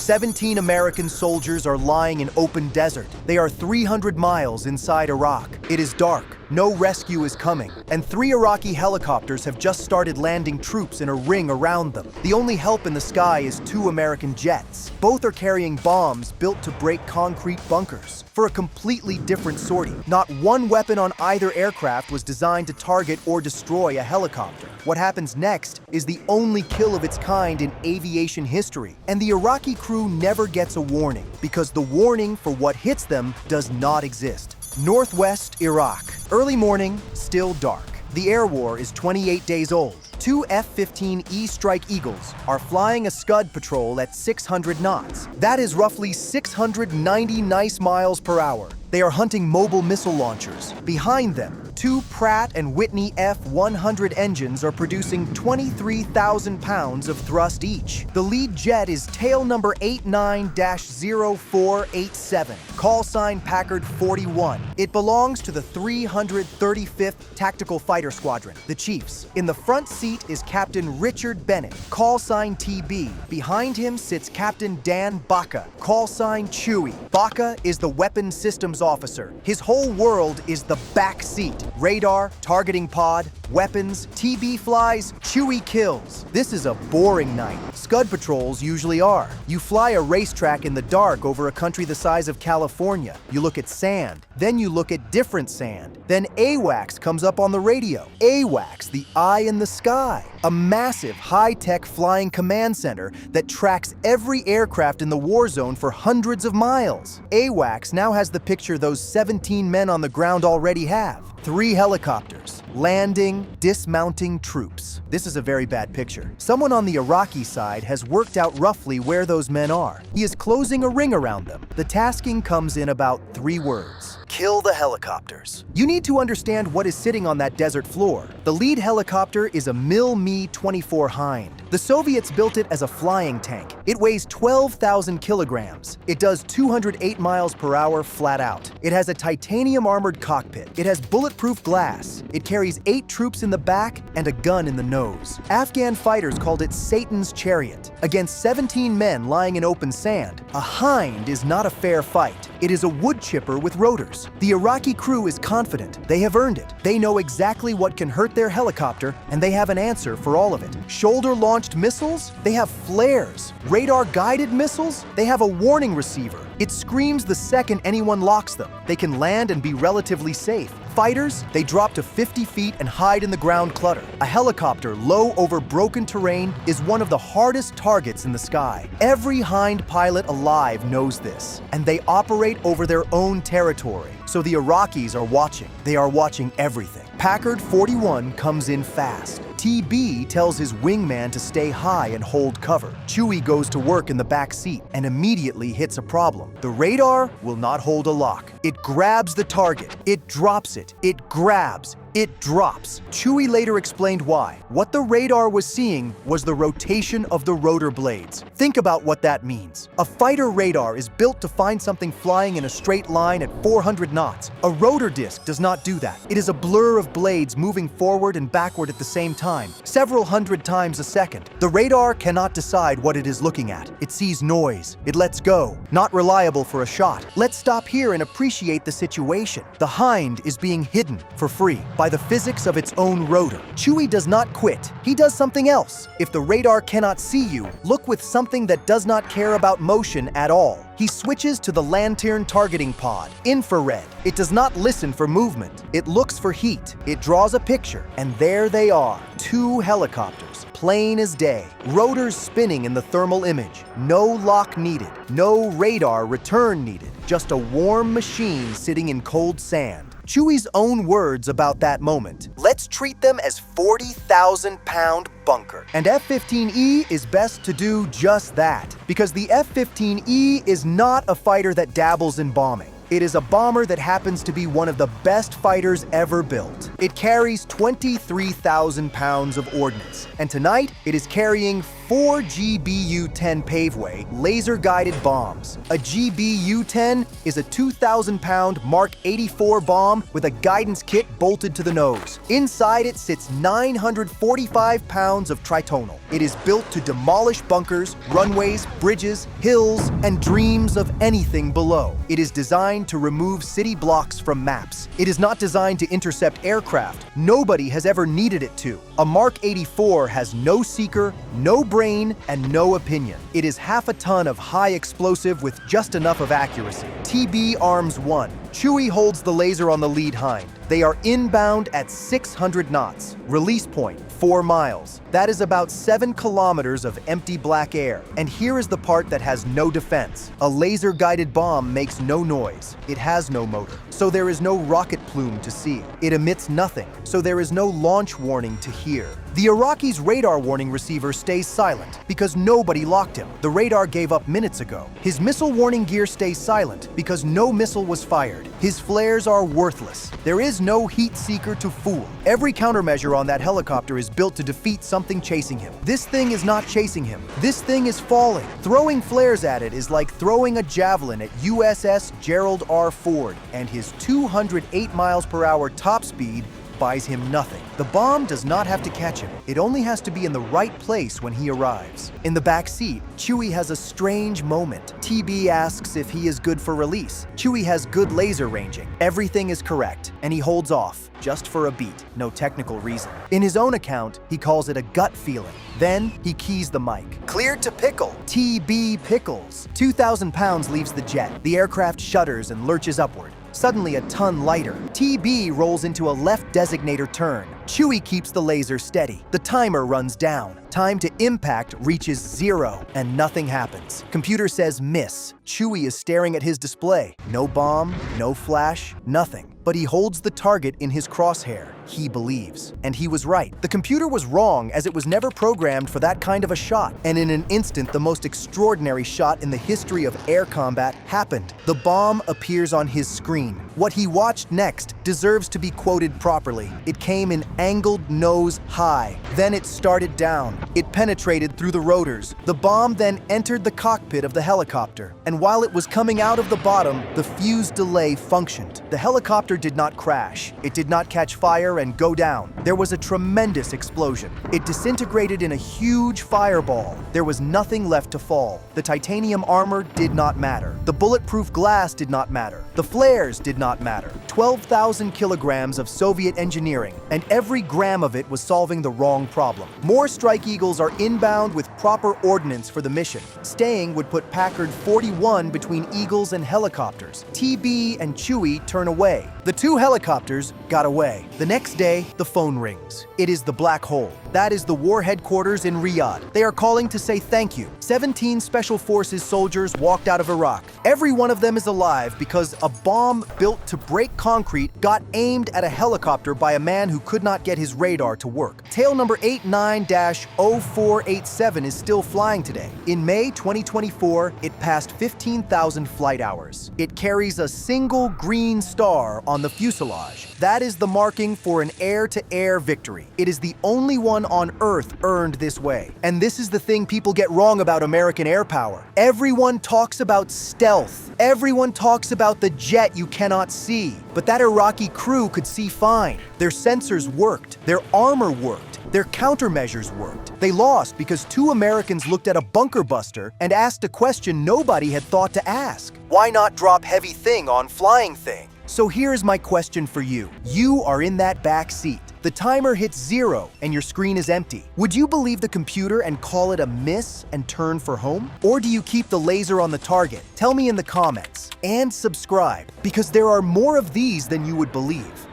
17 American soldiers are lying in open desert. They are 300 miles inside Iraq. It is dark. No rescue is coming, and 3 Iraqi helicopters have just started landing troops in a ring around them. The only help in the sky is 2 American jets. Both are carrying bombs built to break concrete bunkers. For a completely different sortie, not one weapon on either aircraft was designed to target or destroy a helicopter. What happens next is the only kill of its kind in aviation history, and the Iraqi crew never gets a warning, because the warning for what hits them does not exist. Northwest Iraq. Early morning, still dark. The air war is 28 days old. 2 F-15E Strike Eagles are flying a Scud patrol at 600 knots. That is roughly 690 nice miles per hour. They are hunting mobile missile launchers. Behind them, 2 Pratt & Whitney F-100 engines are producing 23,000 pounds of thrust each. The lead jet is tail number 89-0487, call sign Packard 41. It belongs to the 335th Tactical Fighter Squadron, the Chiefs. In the front seat is Captain Richard Bennett, call sign TB. Behind him sits Captain Dan Baca, call sign Chewy. Baca is the weapons systems officer. His whole world is the back seat. Radar, targeting pod, weapons, TB flies, Chewy kills. This is a boring night. Scud patrols usually are. You fly a racetrack in the dark over a country the size of California. You look at sand, then you look at different sand. Then AWACS comes up on the radio. AWACS, the eye in the sky. A massive, high-tech flying command center that tracks every aircraft in the war zone for hundreds of miles. AWACS now has the picture those 17 men on the ground already have. 3 helicopters, landing, dismounting troops. This is a very bad picture. Someone on the Iraqi side has worked out roughly where those men are. He is closing a ring around them. The tasking comes in about 3 words. Kill the helicopters. You need to understand what is sitting on that desert floor. The lead helicopter is a Mi-24 Hind. The Soviets built it as a flying tank. It weighs 12,000 kilograms. It does 208 miles per hour flat out. It has a titanium armored cockpit. It has bulletproof glass. It carries 8 troops in the back and a gun in the nose. Afghan fighters called it Satan's chariot. Against 17 men lying in open sand, a Hind is not a fair fight. It is a wood chipper with rotors. The Iraqi crew is confident. They have earned it. They know exactly what can hurt their helicopter, and they have an answer for all of it. Shoulder-launched missiles? They have flares. Radar-guided missiles? They have a warning receiver. It screams the second anyone locks them. They can land and be relatively safe. Fighters, they drop to 50 feet and hide in the ground clutter. A helicopter low over broken terrain is one of the hardest targets in the sky. Every Hind pilot alive knows this, and they operate over their own territory. So the Iraqis are watching. They are watching everything. Packard 41 comes in fast. TB tells his wingman to stay high and hold cover. Chewy goes to work in the back seat and immediately hits a problem. The radar will not hold a lock. It grabs the target. It drops it. It grabs. It drops. Chewy later explained why. What the radar was seeing was the rotation of the rotor blades. Think about what that means. A fighter radar is built to find something flying in a straight line at 400 knots. A rotor disc does not do that. It is a blur of blades moving forward and backward at the same time, several hundred times a second. The radar cannot decide what it is looking at. It sees noise. It lets go. Not reliable for a shot. Let's stop here and appreciate the situation. The Hind is being hidden for free by the physics of its own rotor. Chewy does not quit. He does something else. If the radar cannot see you, look with something that does not care about motion at all. He switches to the lantern targeting pod, infrared. It does not listen for movement. It looks for heat. It draws a picture, and there they are, 2 helicopters, plain as day, rotors spinning in the thermal image. No lock needed, no radar return needed, just a warm machine sitting in cold sand. Chewy's own words about that moment. Let's treat them as 40,000-pound bunker. And F-15E is best to do just that, because the F-15E is not a fighter that dabbles in bombing. It is a bomber that happens to be one of the best fighters ever built. It carries 23,000 pounds of ordnance, and tonight it is carrying 4 GBU-10 paveway laser-guided bombs. A GBU-10 is a 2,000-pound Mark 84 bomb with a guidance kit bolted to the nose. Inside it sits 945 pounds of tritonal. It is built to demolish bunkers, runways, bridges, hills, and dreams of anything below. It is designed to remove city blocks from maps. It is not designed to intercept aircraft. Nobody has ever needed it to. A Mark 84 has no seeker, no brain, and no opinion. It is half a ton of high explosive with just enough of accuracy. TB Arms 1. Chewy holds the laser on the lead hind. They are inbound at 600 knots. Release point, 4 miles. That is about 7 kilometers of empty black air. And here is the part that has no defense. A laser-guided bomb makes no noise. It has no motor, so there is no rocket plume to see. It emits nothing, so there is no launch warning to hear. The Iraqi's radar warning receiver stays silent because nobody locked him. The radar gave up minutes ago. His missile warning gear stays silent because no missile was fired. His flares are worthless. There is no heat seeker to fool. Every countermeasure on that helicopter is built to defeat something chasing him. This thing is not chasing him. This thing is falling. Throwing flares at it is like throwing a javelin at USS Gerald R. Ford, and his 208 miles per hour top speed buys him nothing. The bomb does not have to catch him. It only has to be in the right place when he arrives. In the back seat, Chewy has a strange moment. TB asks if he is good for release. Chewy has good laser ranging. Everything is correct, and he holds off, just for a beat. No technical reason. In his own account, he calls it a gut feeling. Then, he keys the mic. Cleared to pickle. TB pickles. 2,000 pounds leaves the jet. The aircraft shudders and lurches upward. Suddenly a ton lighter. TB rolls into a left designator turn. Chewy keeps the laser steady. The timer runs down. Time to impact reaches 0, and nothing happens. Computer says miss. Chewy is staring at his display. No bomb, no flash, nothing. But he holds the target in his crosshair. He believes. And he was right. The computer was wrong, as it was never programmed for that kind of a shot. And in an instant, the most extraordinary shot in the history of air combat happened. The bomb appears on his screen. What he watched next deserves to be quoted properly. It came in angled nose high. Then it started down. It penetrated through the rotors. The bomb then entered the cockpit of the helicopter. And while it was coming out of the bottom, the fuse delay functioned. The helicopter did not crash. It did not catch fire and go down. There was a tremendous explosion. It disintegrated in a huge fireball. There was nothing left to fall. The titanium armor did not matter. The bulletproof glass did not matter. The flares did not matter. 12,000 kilograms of Soviet engineering, and every gram of it was solving the wrong problem. More Strike Eagles are inbound with proper ordnance for the mission. Staying would put Packard 41 between Eagles and helicopters. TB and Chewy turn away. The 2 helicopters got away. The next day, the phone rings. It is the Black Hole. That is the war headquarters in Riyadh. They are calling to say thank you. 17 Special Forces soldiers walked out of Iraq. Every one of them is alive because a bomb built to break concrete got aimed at a helicopter by a man who could not get his radar to work. Tail number 89-0487 is still flying today. In May 2024, it passed 15,000 flight hours. It carries a single green star on the fuselage. That is the marking for an air-to-air victory. It is the only one on Earth earned this way. And this is the thing people get wrong about American air power. Everyone talks about stealth. Everyone talks about the jet you cannot see. But that Iraqi crew could see fine. Their sensors worked. Their armor worked. Their countermeasures worked. They lost because 2 Americans looked at a bunker buster and asked a question nobody had thought to ask. Why not drop heavy thing on flying thing? So here's my question for you. You are in that back seat. The timer hits 0 and your screen is empty. Would you believe the computer and call it a miss and turn for home? Or do you keep the laser on the target? Tell me in the comments. And subscribe, because there are more of these than you would believe.